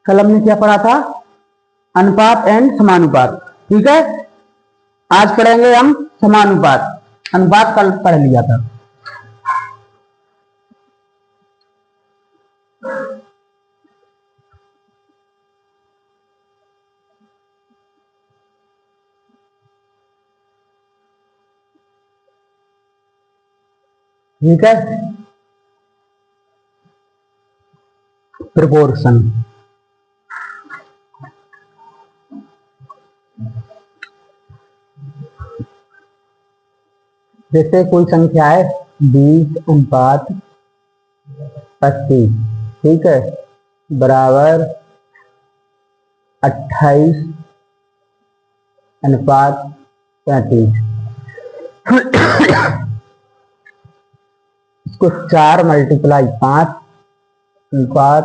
कल हमने क्या पढ़ा था? अनुपात एंड समानुपात। ठीक है, आज पढ़ेंगे हम समानुपात। अनुपात कल पढ़ लिया था। ठीक है, प्रोपोर्शन। जैसे कोई संख्या है 20:25, ठीक है, बराबर 28:35। इसको 4 × 5 अनुपात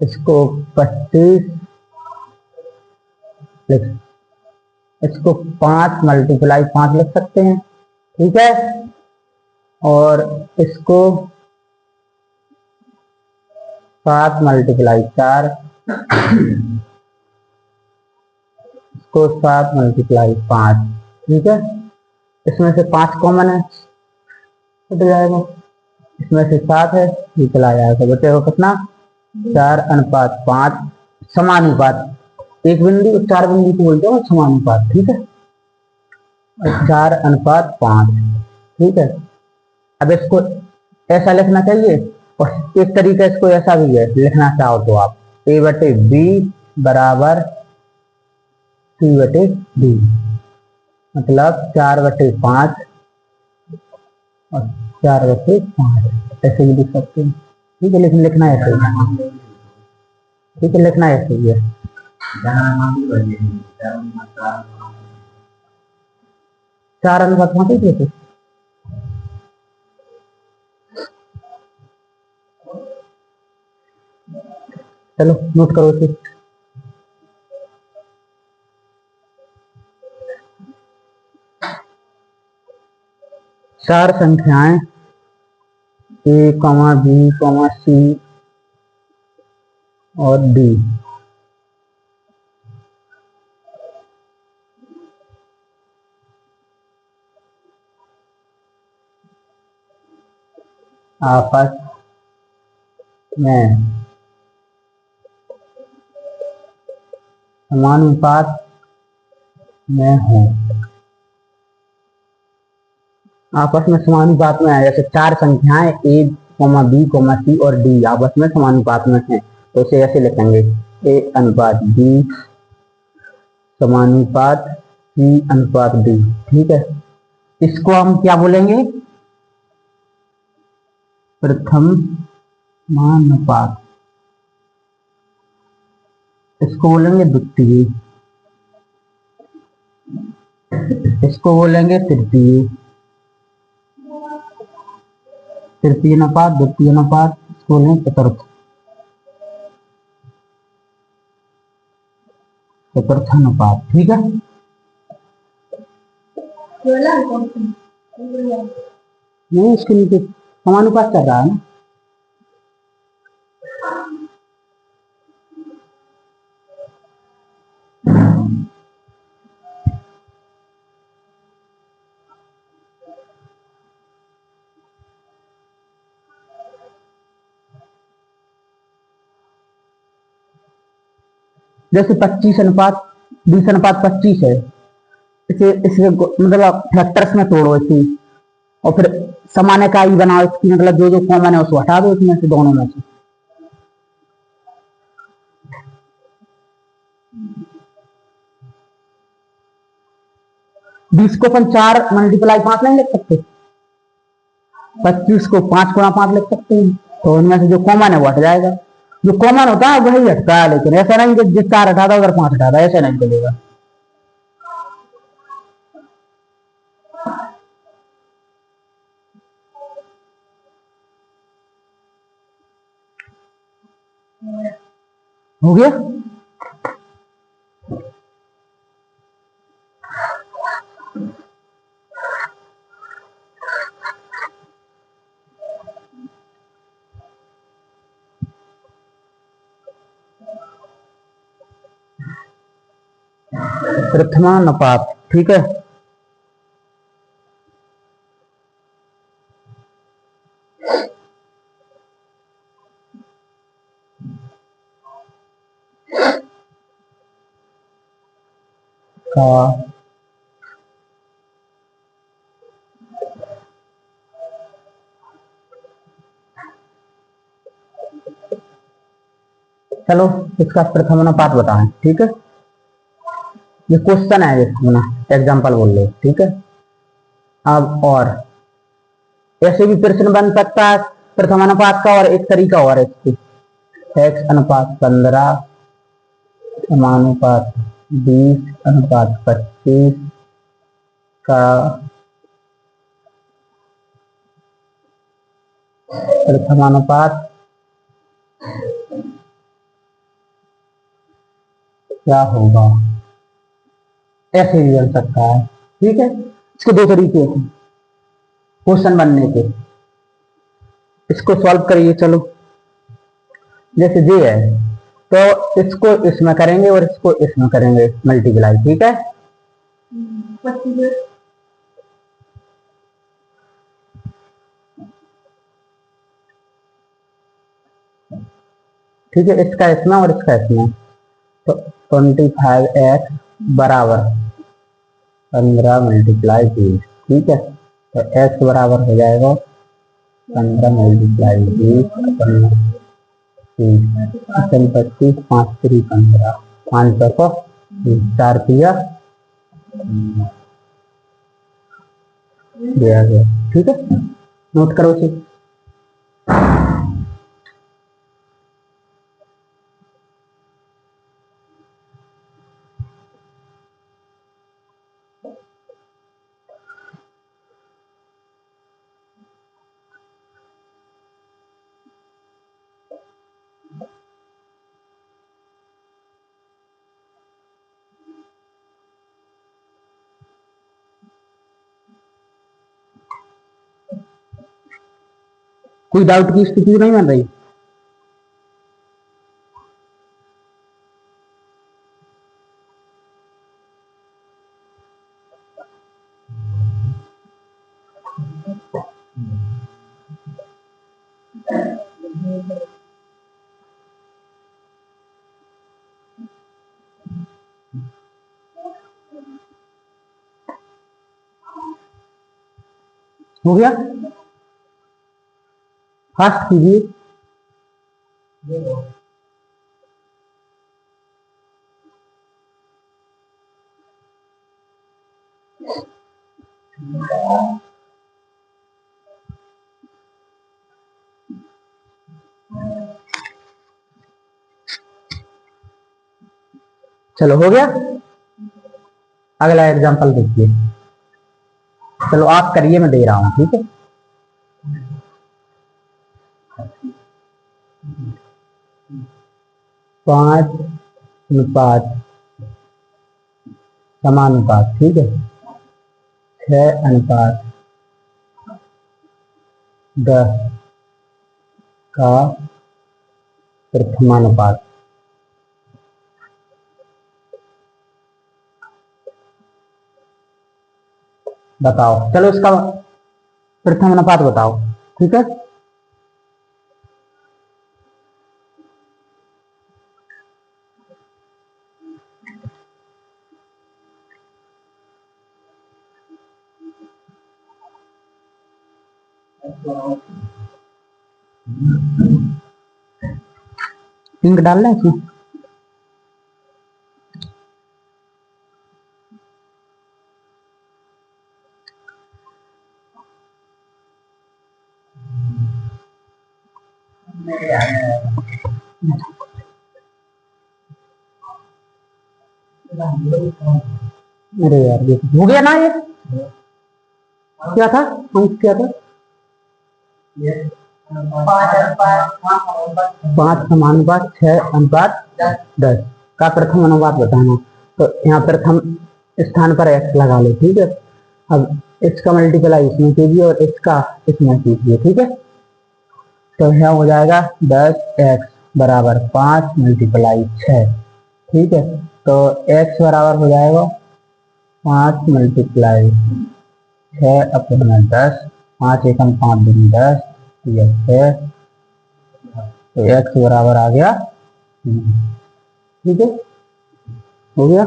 इसको 25, इसको 5 × 5 लिख सकते हैं। ठीक है, और इसको 7 × 4, इसको 7 × 5। ठीक है, इसमें से 5 कॉमन है, कट जाएगा। इसमें से 7 है, ये चला जाएगा, बचेगा कितना? 4:5 समानुपात। एक बिंदु 4 बिंदु को बोलते हैं समानुपात। ठीक है, 4:5। ठीक है, अब इसको ऐसा लिखना चाहिए, और एक तरीका इसको ऐसा भी है लिखना चाहो तो आप A/B बराबर C/D, मतलब 4/5 और 4/5 ऐसे भी लिख सकते हैं। ठीक है, लेकिन लिखना ऐसे ही। ठीक है, लिखना ऐसे ही है। 4:5 लिखे। चलो नोट करो इसे। चार संख्याएं A, B, C और D आपस में समानुपात में हो। आपस में समानुपात में है, जैसे चार संख्याएं A, B, C और D आपस में समानुपात में है, तो इसे ऐसे लिखेंगे A/B समानुपात C/D। ठीक है, इसको हम क्या बोलेंगे? प्रथम समानुपात। इसको बोलेंगे द्वितीय, इसको बोलेंगे तृतीय, तृतीय अनुपात, द्वितीय अनुपात, इसको बोलेंगे चतुर्थ, चतुर्थ अनुपात। ठीक है, नहीं इसके नीचे समानुपात कर रहा है ना। जैसे 20:25 है, इसे इसे मतलब फैक्टर्स में तोड़ो इसी, और फिर समान इकाई बनाओ इसकी, मतलब जो जो कॉमन है उसको हटा दो इसमें से, दोनों में से। बीस को अपन 4 × 5 नहीं लिख सकते? 25 को 5 × 5 लिख सकते हैं, तो उनमें से जो कॉमन है वो हट जाएगा। जो कॉमन होता है वही हटता है, लेकिन ऐसा नहीं कि जिस 4 हटा था उधर 5 हटा था, ऐसा नहीं चलेगा। हो गया? प्रथमानुपात, ठीक है। का चलो इसका प्रथमानुपात बताएं, ठीक है। ये क्वेश्चन है, इसमें एग्जांपल बोल लो, ठीक है। अब और ऐसे भी प्रश्न बन सकता है प्रथमानुपात का, और एक तरीका और है इसकी, x अनुपात 15 समानुपात 20 अनुपात 25 का प्रथमानुपात क्या होगा, ऐसे भी बन सकता है, ठीक है। इसके दो तरीके हैं क्वेश्चन बनने के, इसको सॉल्व करिए। चलो जैसे ये है तो इसको इसमें करेंगे और इसको इसमें करेंगे मल्टीप्लाई, ठीक है। ठीक है, इसका इसमें और इसका इसमें, तो 25x बराबर 15 मल्टीप्लाई 20, ठीक है। तो x बराबर हो जाएगा 15 मल्टीप्लाई 20 25 5 3 15 5 को 4 किया दिया गया, ठीक है। नोट करो इसे। कोई डाउट की स्थिति नहीं बन रही? हो गया, फास्ट कीजिए। चलो हो गया, अगला एग्जांपल देखिए। चलो आप करिए, मैं दे रहा हूं, ठीक है। 5 अनुपात समानुपात, ठीक है। 6 अनुपात 10 का प्रथमानुपात बताओ। चलो इसका प्रथमानुपात बताओ, ठीक है। लिंक डालना है इसमें। अरे यार ये हो गया ना, ये क्या था, क्या था? 5 समानुपात 6 अनुपात 10 का प्रथम अनुपात बताना। तो यहाँ प्रथम स्थान पर x लगा लो, ठीक है। अब x का मल्टीप्लाई इसमें कीजिए और x का इसमें कीजिए, ठीक है। तो यहाँ हो जाएगा 10x बराबर 5 मल्टीप्लाई 6, ठीक है। तो x बराबर हो जाएगा 5 मल्टीप्लाई 6/10, 5 एकम 5 दूनी 10, यह 6, तो x बराबर आ गया। ठीक है, हो गया।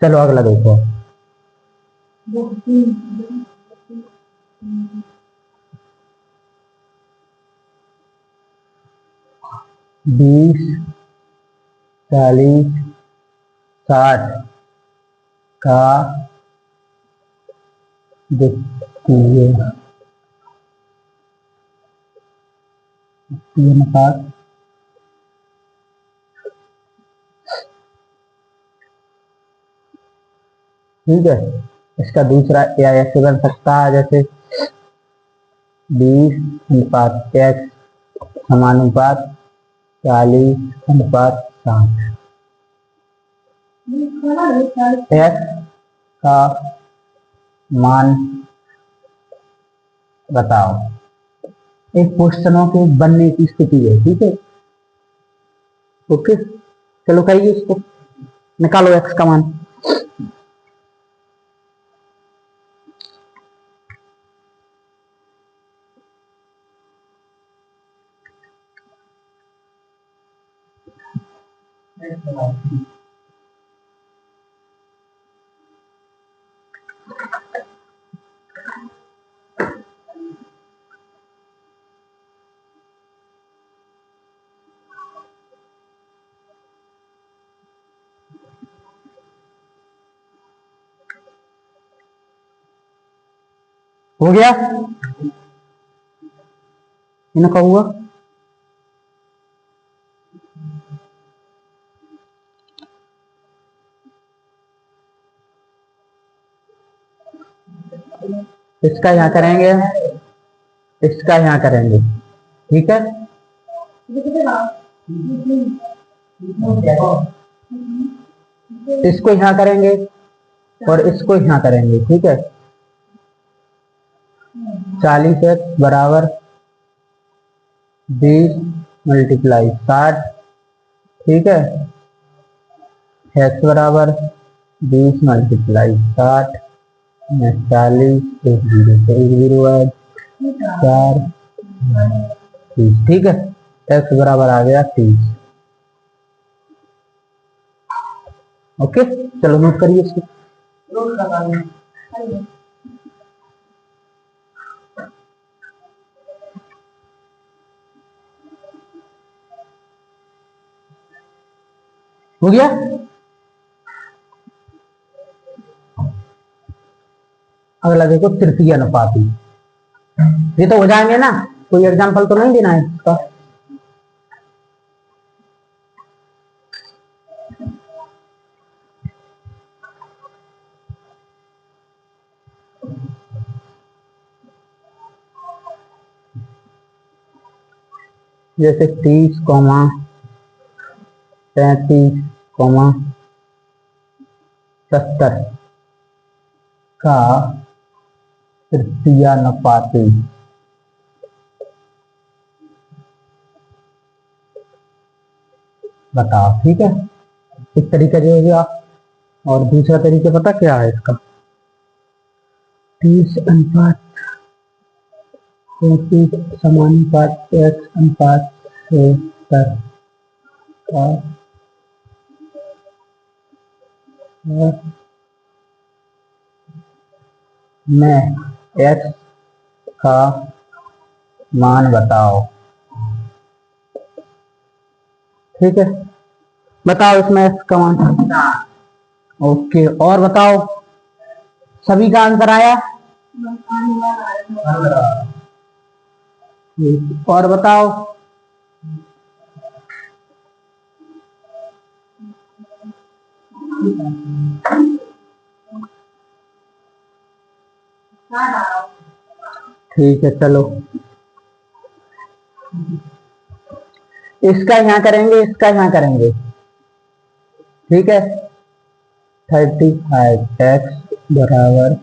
चलो अगला देखो। बीस, 40, 60 का द्वितीय अनुपात ठीक है। इसका दूसरा या ऐसे बन सकता है जैसे 20/x समानुपात 40/60। x का मान बताओ। एक क्वेश्चनों के बनने की स्थिति है। ठीक है, ओके। चलो कहिए इसको, निकालो x का मान। हो गया इनका हुआ। इसका यहाँ करेंगे, इसका यहाँ करेंगे। ठीक है, इसको यहाँ करेंगे और इसको यहाँ करेंगे। ठीक है, 40x बराबर 20/60। ठीक है, x बराबर 20/60 में 40, एक जीरो से एक जीरो है 4, 30। ठीक है, x बराबर आ गया 30। ओके, चलो नोट करिए इसको। हो गया। अगला देखो तृतीय अनुपाती। ये तो हो जाएंगे ना, कोई एग्जांपल तो नहीं देना है इसका। जैसे 30, 35, 70 का तृतीयानुपाती बताओ। ठीक है, एक तरीका जो हो गया, और दूसरा तरीका पता क्या है इसका? 30/35 समानुपात x अनुपात 70 का में x का मान बताओ। ठीक है, बताओ इसमें x का मान। ओके, और बताओ, सभी का आंसर आया? और बताओ, ठीक है। चलो इसका यहाँ करेंगे, इसका यहाँ करेंगे। ठीक है, 35x बराबर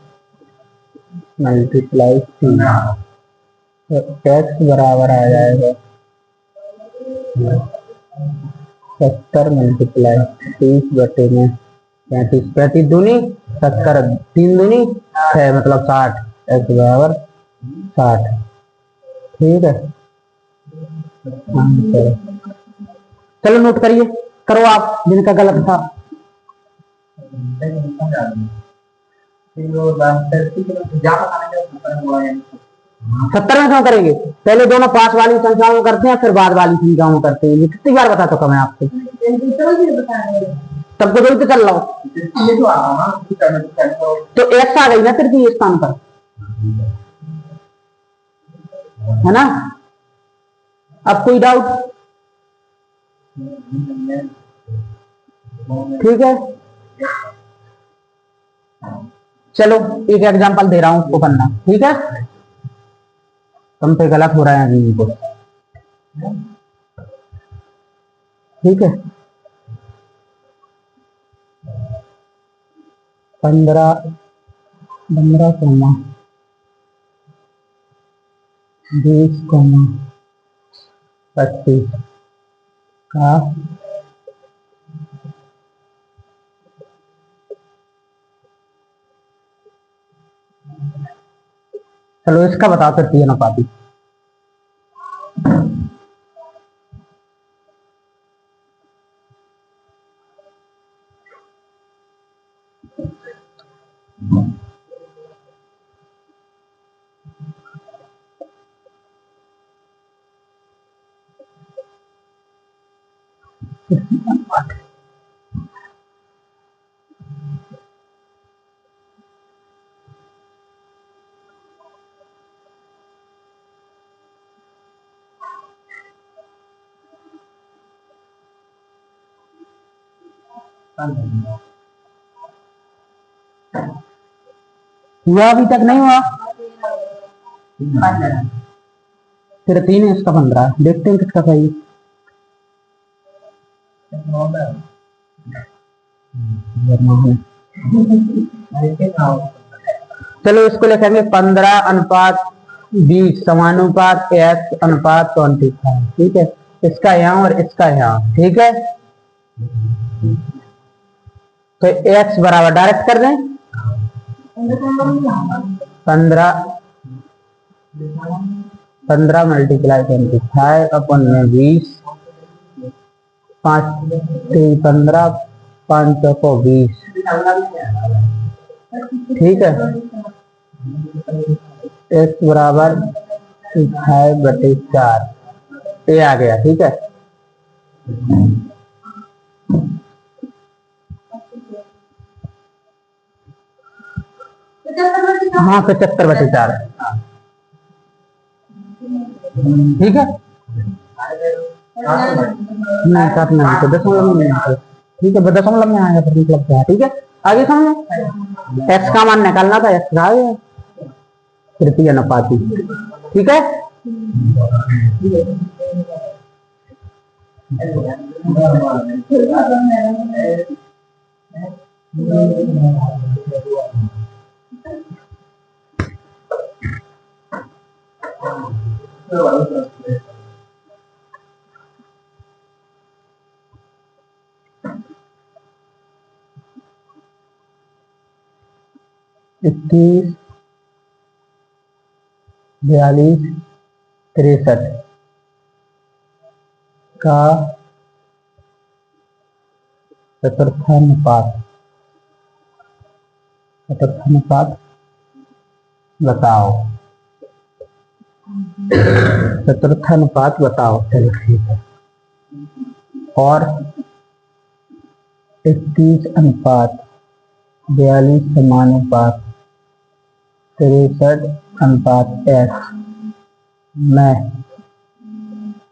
मल्टीप्लाई 3, तो x बराबर आ जाएगा 70 मल्टीप्लाई 30/में 35, 35 दूनी 70, 3 दूनी 6 मतलब 60, x बराबर 60। ठीक है, चलो नोट करिए, करो आप जिनका गलत था। 70 में क्यों करेंगे, पहले दोनों पास वाली संख्याओं में करते हैं फिर बाद वाली संख्याओं में करते हैं। ये कितनी बार बता चुका मैं आपको, तब तो तो चल रहा हूँ। तो एक्स आ गई ना फिर भी स्थान पर, है ना। अब कोई डाउट? ठीक है, चलो एक एग्जांपल दे रहा हूं, उसको करना। ठीक है, तुम पे गलत हो रहा है अभी को। ठीक है, 15 20,25 का चलो इसका बताओ फिर 3 अनुपाती। हुआ अभी तक नहीं हुआ, फिर 3 है, इसका 15। देखते हैं किसका सही। चलो इसको लिखेंगे 15/20 समानुपात x/25। ठीक है, इसका यहाँ और इसका यहाँ। ठीक है, तो x बराबर डायरेक्ट कर दें 15 मल्टीप्लाई 25/20, 5 3 15, 5 को 20। ठीक है, x बराबर 25/4 ये आ गया। ठीक है, हाँ 75/4। ठीक है, नहीं काटना है तो दशमलव में नहीं। ठीक है, दशमलव में आएगा फिर मतलब क्या। ठीक है, आगे समझो, एक्स का मान निकालना था, एक्स का आएगा तृतीय अनुपाती। ठीक है, इक्कीस 42 63 का चतुर्थानुपात बताओ। चतुर्थानुपात बताओ, चलो ठीक है। और 21/42 समानुपात 63/x में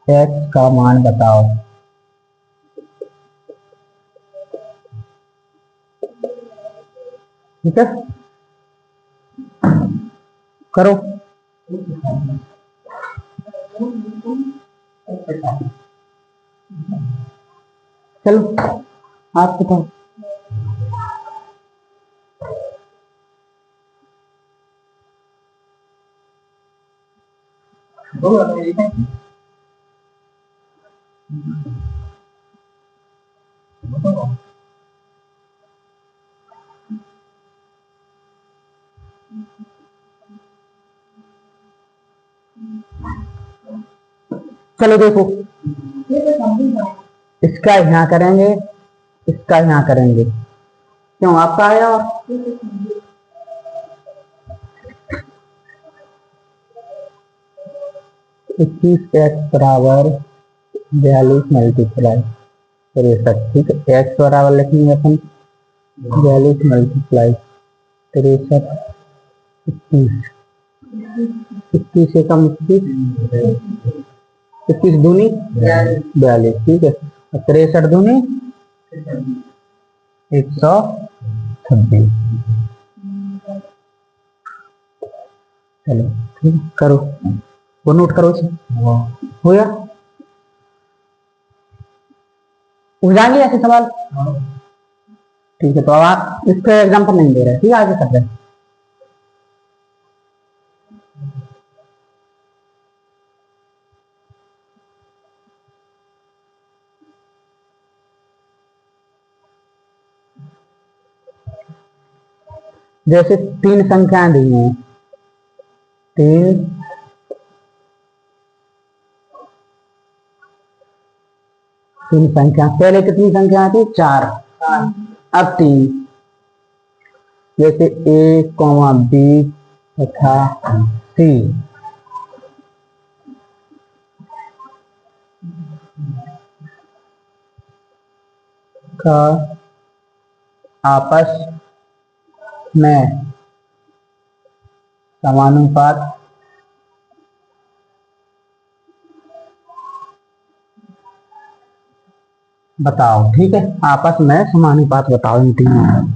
x का मान बताओ। ठीक है, करो। चलो आप बताओ। चलो देखो, इसका यहाँ करेंगे, इसका यहाँ करेंगे, क्यों आपका आया? 21x बराबर 42 मल्टीप्लाई 63। ठीक है, एक्स बराबर लिखेंगे अपन 42 मल्टीप्लाई 63, 21 से कम 21 दूनी 42। ठीक है, 63 दूनी 126। चलो ठीक है, करो वो नोट करो इसे। हो गया, हो जाएंगे ऐसे सवाल। ठीक है, तो अब आप इसका एग्जाम्पल नहीं दे रहे, ठीक है, आगे कर रहे हैं। जैसे 3 संख्याएं दी हैं, 3 संख्या, पहले कितनी संख्या थी? 4, अब 3। जैसे A, B तथा C का आपस में समानुपात बताओ। ठीक है, आपस में समानुपात बताओ इन तीनों।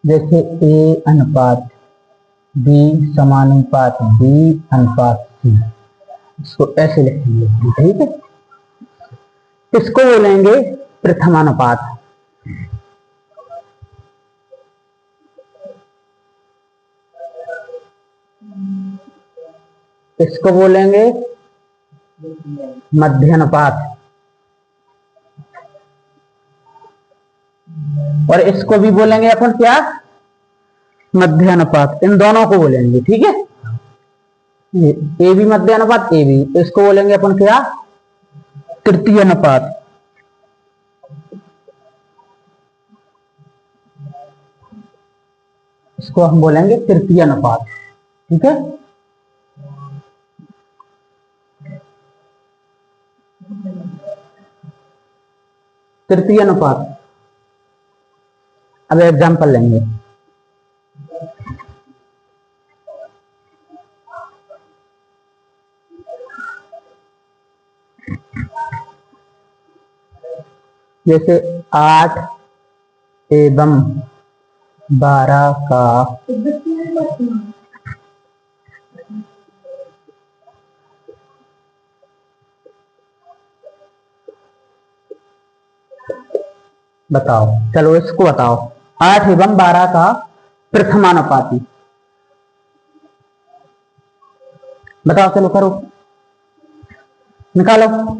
जैसे A अनुपात B समानुपात B अनुपात C, इसको ऐसे लिखेंगे। ठीक है, इसको बोलेंगे प्रथमानुपात। इसको बोलेंगे मध्यानुपात, और इसको भी बोलेंगे अपन क्या? मध्यानुपात। इन दोनों को बोलेंगे। ठीक है, ए भी मध्यानुपात, ए भी, इसको बोलेंगे अपन क्या? तृतीय अनुपात। इसको हम बोलेंगे तृतीय अनुपात। ठीक है, तृतीय अनुपात। अब एग्जाम्पल लेंगे। जैसे 8 एवं 12 का बताओ। चलो इसको बताओ, 8 एवं 12 का प्रथमानुपाती बताओ। चलो करो, निकालो।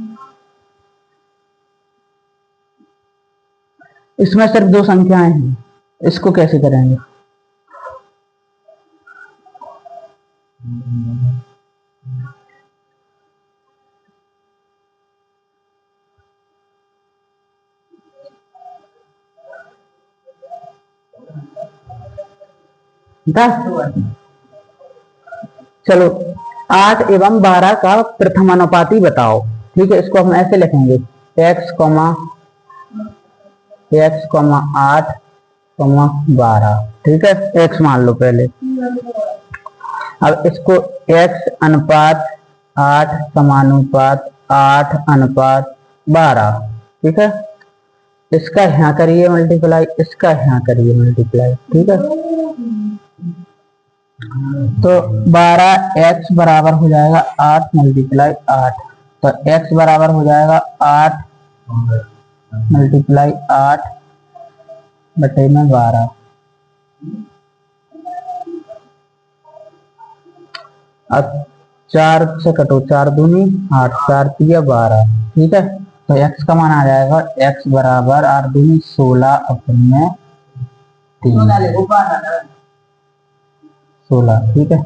इसमें सिर्फ 2 संख्याएं हैं, इसको कैसे करेंगे? चलो 8 एवं 12 का प्रथमानुपाती बताओ। ठीक है, इसको हम ऐसे लिखेंगे x, 8, 12। ठीक है, x मान लो पहले। अब इसको x अनुपात 8 समानुपात 8 अनुपात 12। ठीक है, इसका यहाँ करिए मल्टीप्लाई, इसका यहाँ करिए मल्टीप्लाई। ठीक है, तो 12x बराबर हो जाएगा 8 मल्टीप्लाई 8, तो x बराबर हो जाएगा 8 मल्टीप्लाई 8 बटे में 12। अब 4 से कटो, 4 दूनी 8, 4 तिया 12। ठीक है, तो x का मान आ जाएगा x बराबर 8 दूनी 16 अपने 16। ठीक है,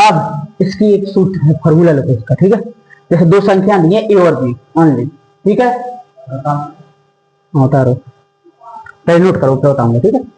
अब इसकी एक सूत्र है, फॉर्मूला लिखो इसका, ठीक है। जैसे दो संख्या दी है ए और बी ओनली, ठीक है। उतारो, पहले नोट करो, फिर बताऊंगा, ठीक है।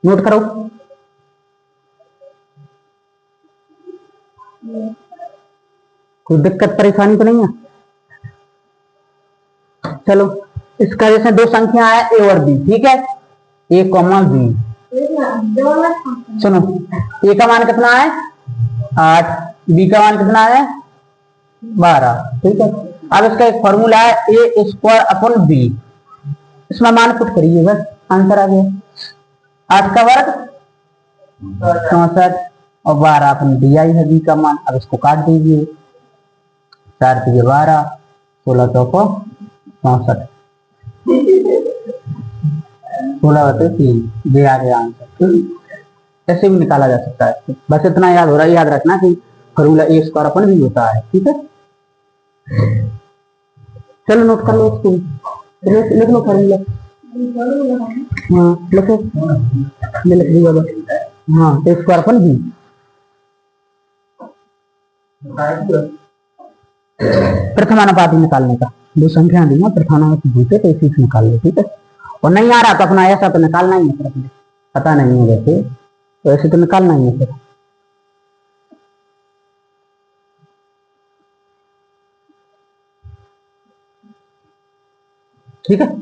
नोट करो। कोई दिक्कत परेशानी तो नहीं है? चलो, इसका जैसे दो संख्या है ए और बी, ठीक है, ए कॉमा बी। सुनो, ए का मान कितना है 8, बी का मान कितना है 12, ठीक है। अब इसका एक फॉर्मूला है ए स्क्वायर अपॉन बी, इसमें मान पुट करिए, बस आंसर आ गया। 8 का वर्ग 64 और 12 अपन दिया ही है बी का मान। अब इसको काट दीजिए, 4 दिए 12, 16 चौको 64, 16 बटे 3, ये आ गया आंसर। ऐसे भी निकाला जा सकता है, बस इतना याद हो रहा है, याद रखना कि फॉर्मूला ए स्क्वायर अपन भी होता है, ठीक है। चलो नोट कर लो उसको, लिख लो फॉर्मूला। हाँ लिखो, मैं लिख दिया बस। हाँ, ए स्क्वायर अपन बी, प्रथमानुपाती निकालने का। दो संख्या दी है, प्रथमानुपाती तो इसी से निकाल लो, ठीक है। और नहीं आ रहा तो अपना ऐसा तो निकालना ही है, पता नहीं है वैसे तो ऐसे तो निकालना ही है फिर, ठीक है।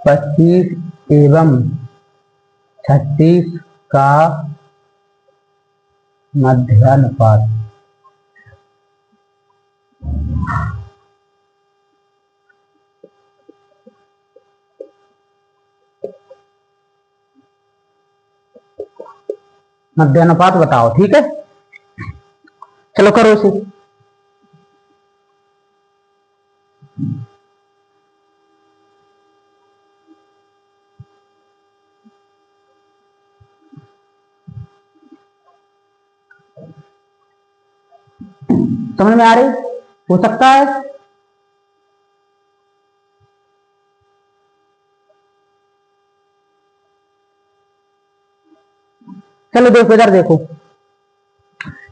पच्चीस एवं 36 का मध्यानुपात। मध्यानुपात बताओ, ठीक है। चलो करो इसे। समझ में आ रही हो सकता है? चलो देखो, इधर देखो,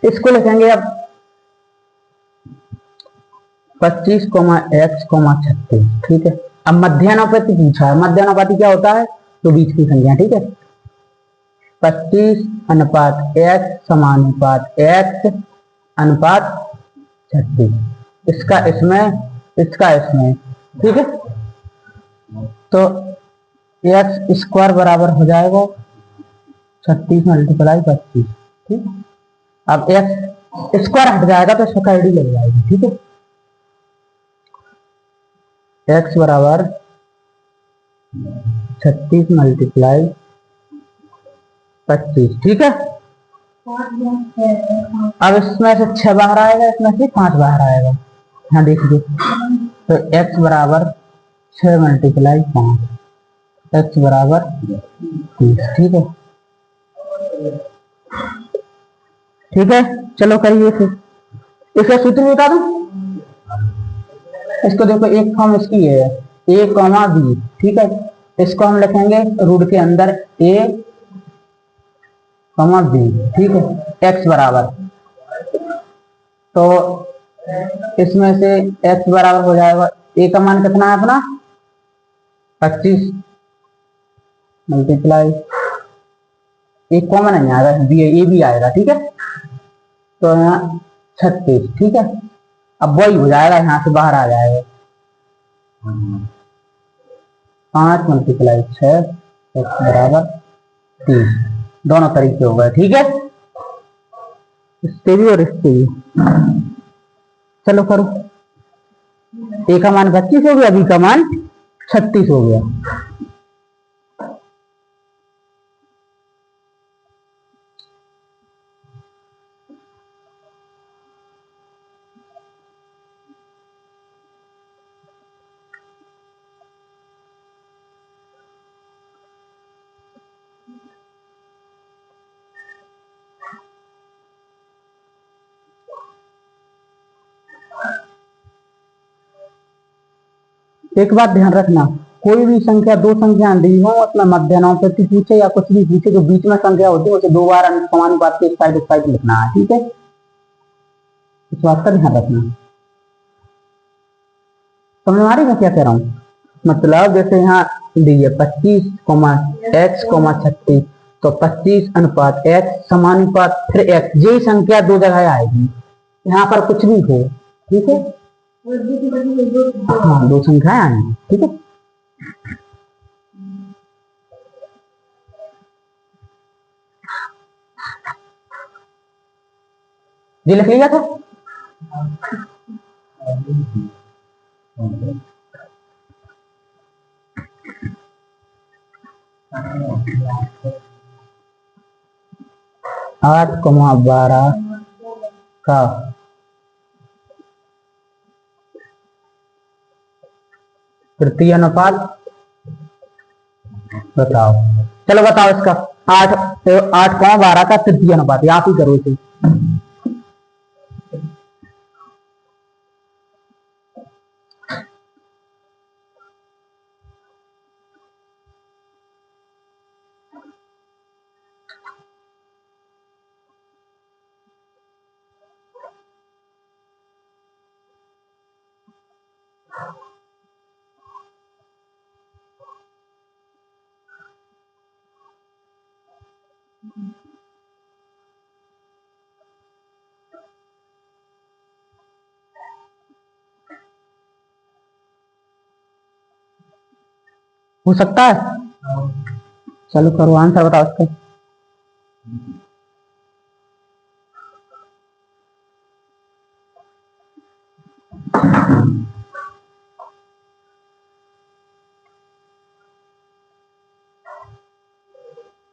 इसको लिखेंगे अब 25, x, 36, ठीक है। अब मध्यानुपाती पूछा है, मध्यानुपाती क्या होता है, तो बीच की संख्या, ठीक है। 25 अनुपात x समानुपात x अनुपात 36, इसका इसमें, ठीक है। तो x स्क्वायर बराबर हो जाएगा 36 मल्टीप्लाई 25, ठीक है। अब x स्क्वायर हट जाएगा तो इसमें कैडी लग जाएगी, ठीक है। x बराबर 36 मल्टीप्लाई 25, ठीक है। अब इसमें से 6 बाहर आएगा, इसमें से 5 बाहर आएगा, यहाँ देखिए। तो x बराबर 6 मल्टीप्लाई 5, x बराबर 30, ठीक है। ठीक है, चलो करिए फिर। इसका सूत्र बता दूं, इसको देखो, एक फॉर्म इसकी है a कॉमा बी, ठीक है। इसको हम लिखेंगे रूट के अंदर a कॉमा बी, ठीक है। x बराबर, तो इसमें से x बराबर हो जाएगा, a का मान कितना है अपना 25 मल्टीप्लाई, एक कॉमन नहीं आएगा, ए भी आएगा, ठीक है। तो यहाँ 36, ठीक है। अब वही हो जाएगा, यहाँ से बाहर आ जाएगा 5 मल्टीप्लाई 6, x बराबर 30, दोनों तरीके हो गए, ठीक है। इससे भी और इससे भी। चलो करो, ए का मान 25 हो गया, बी का मान 36 हो गया। एक बात ध्यान रखना, कोई भी संख्या दो संख्या दी हो, उसमें मध्यानुपाती पूछे या कुछ भी पूछे, जो बीच में संख्या होती है उसे दो बार समानुपात के इस साइड लिखना है, ठीक है। इस बात का ध्यान रखना। समझ में आ रही है क्या कह रहा हूँ? मतलब जैसे यहाँ दी है 25, x, 36, तो 25 अनुपात x समानुपात फिर x, ये संख्या दो जगह आएगी, यहाँ पर कुछ भी हो, ठीक है। हाँ, दो संख्याएं आएंगी, ठीक है। ये लिख लिया था। आठ 12 का तृतीय अनुपात बताओ। चलो बताओ इसका, 8,12 का तृतीय अनुपात, आप ही करो इसे। हो सकता है। चलो करो, आंसर बताओ इसका।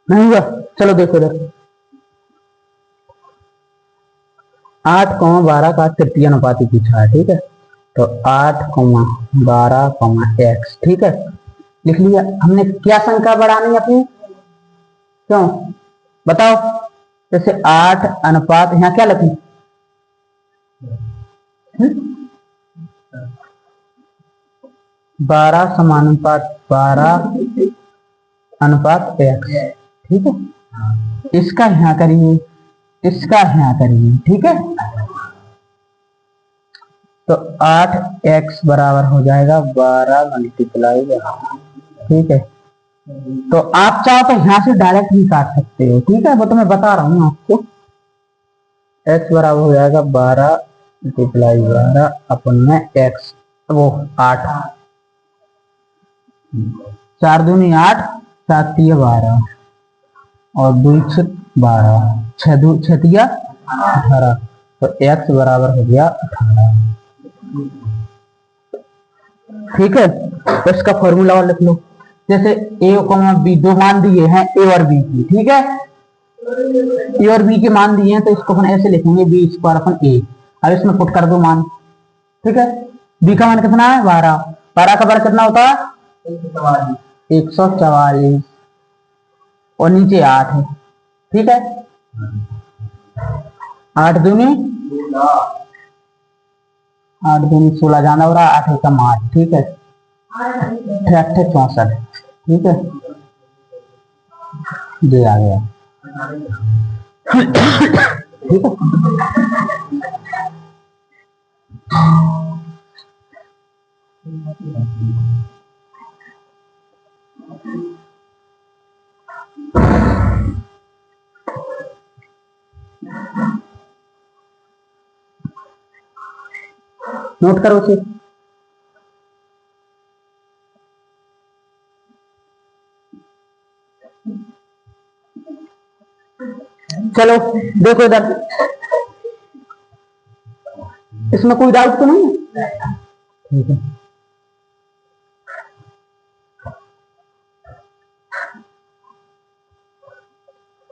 नहीं हुआ, चलो देखो इधर। 8,12 का तृतीय अनुपाती पूछा है, ठीक है। तो 8,12, x, ठीक है, लिख लिया हमने। क्या संख्या बढ़ानी है अपनी, क्यों बताओ। जैसे 8 अनुपात, यहाँ क्या लिखूं, 12 समानुपात 12 अनुपात x, ठीक है। इसका यहाँ करिए, इसका यहाँ करिए, ठीक है। तो 8x बराबर हो जाएगा 12 मल्टीप्लाई, ठीक है। तो आप चाहो तो यहाँ से डायरेक्ट भी काट सकते हो, ठीक है, वो तो मैं बता रहा हूँ आपको। x बराबर हो जाएगा 12 मल्टीप्लाई 12 अपन में x, वो 8, 4 दूनी 8, 7 तिया 12 और 2 6 12, 6 तिया 18, तो x बराबर हो गया 18, ठीक है। तो इसका फॉर्मूला और लिख लो। जैसे a और b दो मान दिए हैं, a और b की, ठीक है। ए और बी के मान दिए हैं, तो इसको अपन ऐसे लिखेंगे बी स्क्वायर अपन ए। अब इसमें पुट कर दो मान, ठीक है। बी का मान कितना है 12, 12 का वर्ग कितना होता है 144, और नीचे 8 है, ठीक है। 8 दूनी 16 जाना हो रहा, 8 एकम 8, ठीक है। 8 64, ठीक है, ये आ गया, ठीक है। नोट करो उसे। चलो देखो इधर, इसमें कोई डाउट तो नहीं है? ठीक है,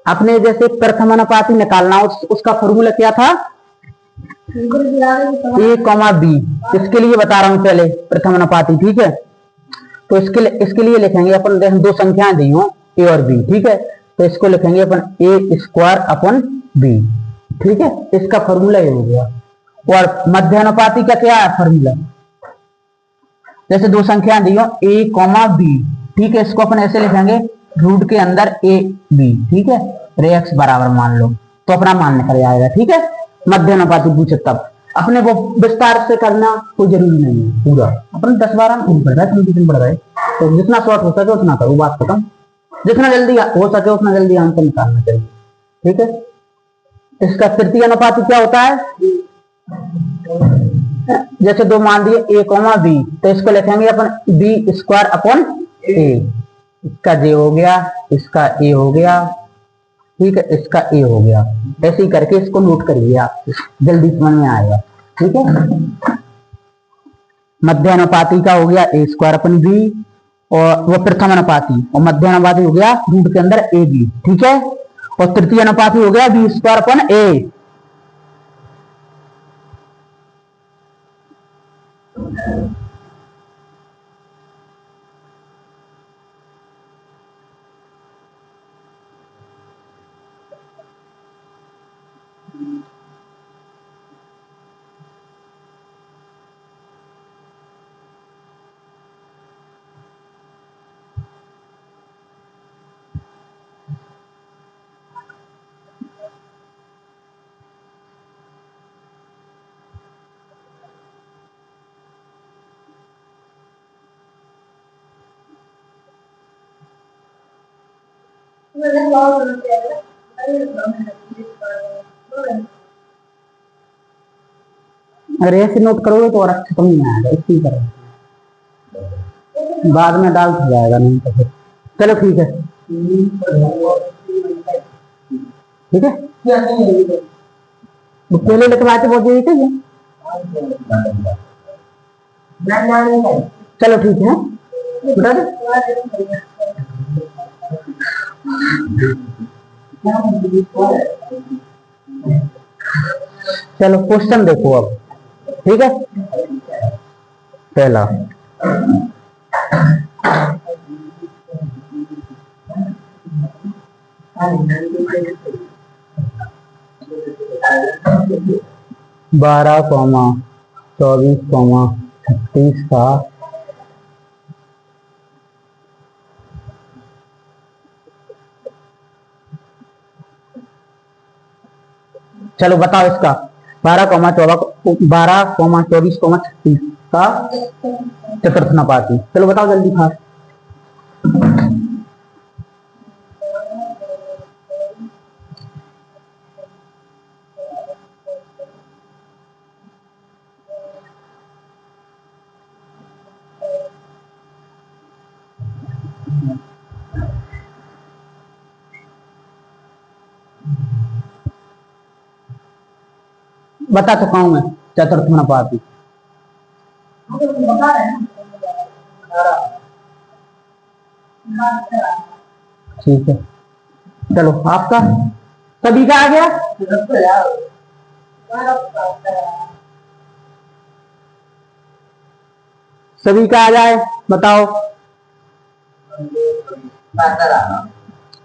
अपने जैसे प्रथम अनुपाती निकालना, उसका फॉर्मूला क्या था? ए कॉमा बी। इसके लिए बता रहा हूं पहले, प्रथम अनुपाती, ठीक है। तो इसके लिए लिखेंगे अपन, देखें दो संख्याएं दी हो ए और बी, ठीक है, तो इसको लिखेंगे अपन ए स्क्वायर अपन बी, ठीक है। इसका फॉर्मूला ये हो गया। और मध्यानुपाती का क्या है फॉर्मूला? जैसे दो संख्याएं दी हो ए कॉमा बी, ठीक है, इसको अपन ऐसे लिखेंगे रूट के अंदर ए बी, ठीक है, एक्स बराबर मान लो, तो अपना मान निकल जाएगा, ठीक है। मध्यानुपाती पूछे तब अपने वो विस्तार से करना कोई जरूरी नहीं है, पूरा अपन 10-12 में पढ़ रहा है, कंप्यूटर पढ़ रहा है, तो जितना शॉर्ट हो सके उतना करो, बात खत्म। जितना जल्दी हो सके उतना जल्दी आंसर निकालना चाहिए, ठीक है। इसका तृतीय अनुपाती क्या होता है? जैसे दो मान दिए ए कॉमा बी, तो इसको लिखेंगे अपन बी स्क्वायर अपॉन ए। इसका जे हो गया, इसका ए हो गया, ठीक है, इसका ए हो गया। ऐसे ही करके इसको नोट करिए आप, जल्दी समझ में आएगा, ठीक है। मध्यानुपाती का हो गया ए स्क्वायर अपन बी, और वो प्रथम अनुपाती, और मध्यानुपाती हो गया रूट के अंदर ए बी, ठीक है। और तृतीय अनुपाती हो गया बी स्क्वायर अपन ए। अगर ऐसे नोट करोगे तो और अच्छा तो नहीं आएगा, इसी तरह बाद में डाल हो जाएगा, नहीं तो फिर चलो ठीक है, ठीक है। वो पहले लिखवाते बहुत जरूरी है, चलो ठीक है, बता दे। चलो क्वेश्चन देखो अब, ठीक है। पहला बारह कॉमा 24 कॉमा 36 का चलो बताओ इसका 12,24,36 का चतुर्थ अनुपाती, चलो बताओ जल्दी खास। बता चुका हूं मैं चतुर्थ अनुपाती, ठीक है। चलो आपका सभी का आ गया, सभी का आ जाए बताओ,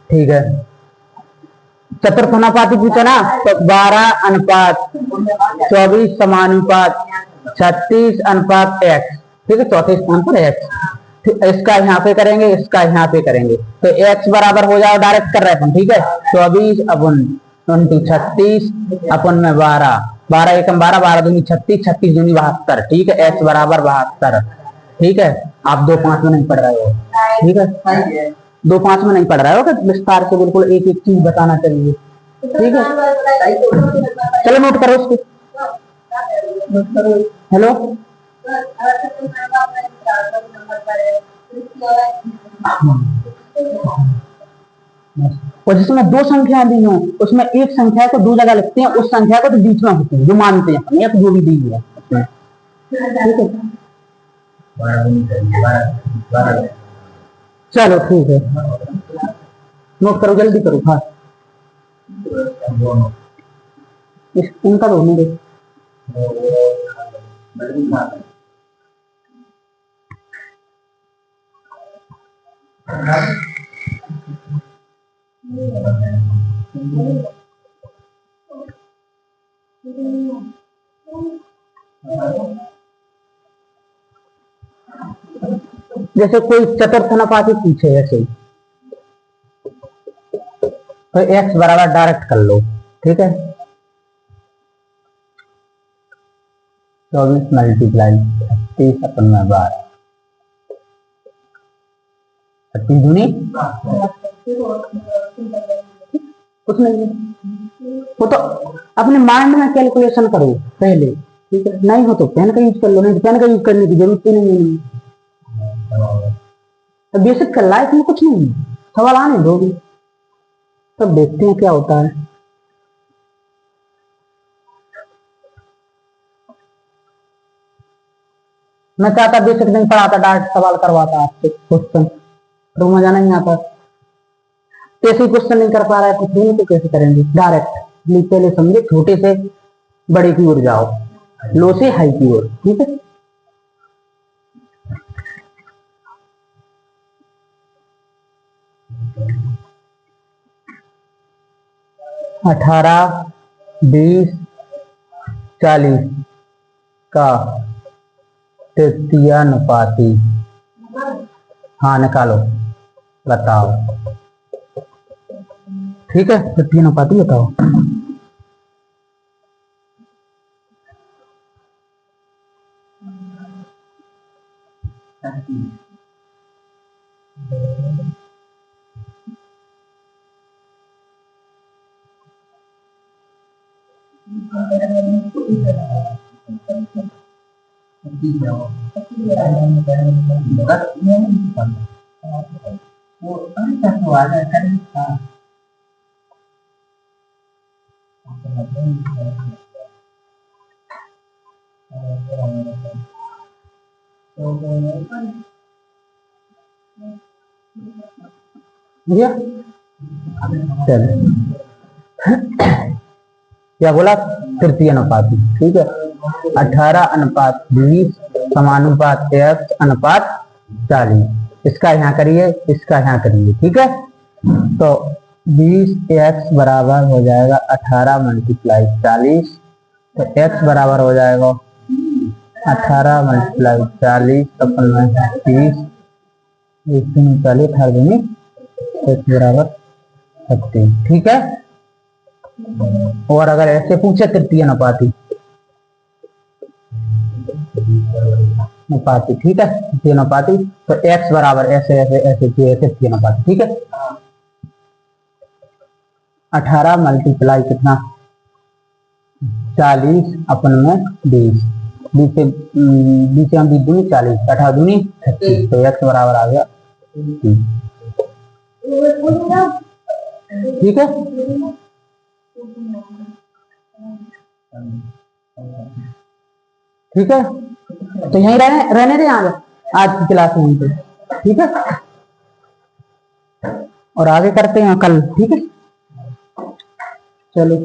ठीक है। चतुर्थ अनुपाती पूछा ना, तो 12:24 समानुपात 36 अनुपात x, ठीक है, चौथे स्थान पर x, इसका यहाँ पे करेंगे, इसका यहाँ पे करेंगे, तो x बराबर हो जाओ, डायरेक्ट कर रहे हैं, ठीक है, 24 अपन 36 अपन में 12, 12 एकम 12, 12 दूनी 36, 36 दूनी 72, ठीक है, x बराबर 72, ठीक है। आप 2-5 में नहीं पढ़ रहे हो, ठीक है, 2-5 में नहीं पढ़ रहे हो, विस्तार से बिल्कुल एक एक चीज बताना चाहिए, ठीक है। चलो नोट करो उसको, हेलो और जिसमें दो संख्या दी हो उसमें एक संख्या को दो जगह लिखते हैं, उस संख्या को तो बीच में होती है जो मानते हैं हम, एक जो भी दी है उसमें। ठीक है, चलो ठीक है, नोट करो जल्दी करो। हाँ इनका तो होने दे। जैसे कोई चतुर्थ अनुपाती पूछे ऐसे, तो x बराबर डायरेक्ट कर लो। ठीक है, 24 मल्टीप्लाई 30 अपन में 12, 30 दूनी कुछ नहीं, वो तो अपने माइंड में कैलकुलेशन करो पहले। ठीक है, नहीं हो तो पेन का यूज कर लो, नहीं तो पेन का यूज करने की जरूरत ही नहीं है। तो बेसिक कर लाइफ में कुछ नहीं, सवाल आने दो भी, तब देखते हैं क्या होता है। मैं चाहता बेसिक नहीं पढ़ाता, डायरेक्ट सवाल करवाता आपसे क्वेश्चन, तो मजा नहीं आता। ऐसे क्वेश्चन नहीं कर पा रहा है तो फिर तो कैसे करेंगे, डायरेक्ट पहले समझे, छोटे से बड़े की ओर जाओ, लो से हाई की ओर। ठीक है, अठारह 20 40 का तृतीयानुपाती, हाँ निकालो बताओ। ठीक है, तृतीयानुपाती बताओ। क्या बोला, तृतीय अनुपाती। ठीक है, 18:20 समानुपात x अनुपात 40, इसका यहाँ करिए, इसका यहाँ करिए। ठीक है, तो 20x बराबर हो जाएगा 18 मल्टीप्लाई 40, तो x बराबर हो जाएगा 18 मल्टीप्लाई 40 अपन में 30, 40 18 x बराबर 36। ठीक है, और अगर ऐसे पूछे तृतीय अनुपाती, ठीक है, तृतीय अनुपाती, तो x बराबर ऐसे ऐसे ऐसे तृतीय अनुपाती। ठीक है, 18 मल्टीप्लाई कितना 40 अपन में 20, 20 से 20 दूनी 40, 18 दूनी 36, तो x बराबर आ गया 30। ठीक है, ठीक है, तो यहीं रहने दें आज की क्लास में तो। ठीक है, और आगे करते हैं कल। ठीक है, चलो।